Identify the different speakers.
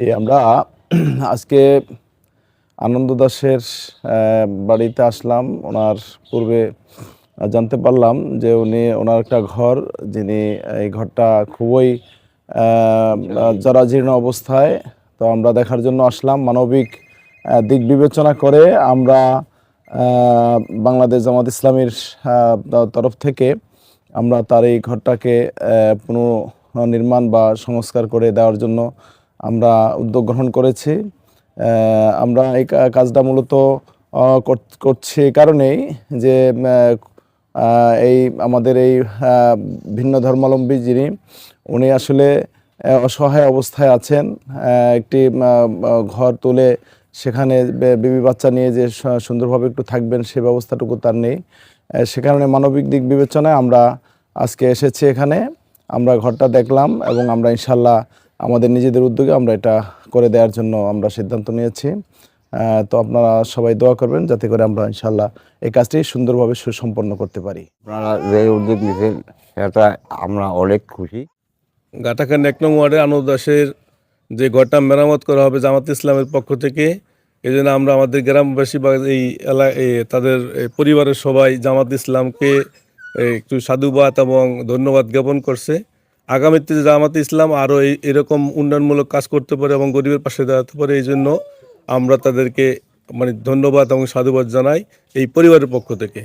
Speaker 1: এই আমরা আজকে আনন্দ দাসের বাড়িতে আসলাম। ওনার পূর্বে জানতে পারলাম যে ওনার একটা ঘর, যিনি এই ঘরটা খুবই জরাজীর্ণ অবস্থায়। তো আমরা দেখার জন্য আসলাম। মানবিক দিক বিবেচনা করে আমরা বাংলাদেশ জামাত ইসলামীর তরফ থেকে আমরা তার এই ঘরটাকে পুনর্নির্মাণ বা সংস্কার করে দেওয়ার জন্য আমরা উদ্যোগ গ্রহণ করেছি। আমরা এই কাজটা মূলত করছি এই কারণেই যে এই আমাদের এই ভিন্ন ধর্মাবলম্বী যিনি, উনি আসলে অসহায় অবস্থায় আছেন। একটি ঘর তুলে সেখানে বেবি বাচ্চা নিয়ে যে সুন্দরভাবে একটু থাকবেন সে ব্যবস্থাটুকু তার নেই। সে কারণে মানবিক দিক বিবেচনায় আমরা আজকে এসেছি এখানে। আমরা ঘরটা দেখলাম এবং আমরা ইনশাল্লাহ আমাদের নিজেদের উদ্যোগে আমরা এটা করে দেওয়ার জন্য আমরা সিদ্ধান্ত নিয়েছি। তো আপনারা সবাই দোয়া করবেন যাতে করে আমরা ইনশাল্লাহ এই কাজটি সুন্দরভাবে সুসম্পন্ন করতে পারি।
Speaker 2: আপনারা যে উদ্যোগ নিয়েছেন সেটা আমরা অনেক খুশি।
Speaker 3: গাটাখান ১ নং ওয়ার্ডে আনন্দ দাসের যে ঘরটা মেরামত করা হবে জামাত ইসলামের পক্ষ থেকে, এই জন্য আমরা আমাদের গ্রামবাসী বা এই তাদের পরিবারের সবাই জামাত ইসলামকে একটু সাধুবাদ এবং ধন্যবাদ জ্ঞাপন করছে। আগামীতে জামাত ইসলাম আরও এরকম উন্নয়নমূলক কাজ করতে পারে এবং গরিবের পাশে দাঁড়াতে পারে, এই জন্য আমরা তাদেরকে ধন্যবাদ এবং সাধুবাদ জানাই এই পরিবারের পক্ষ থেকে।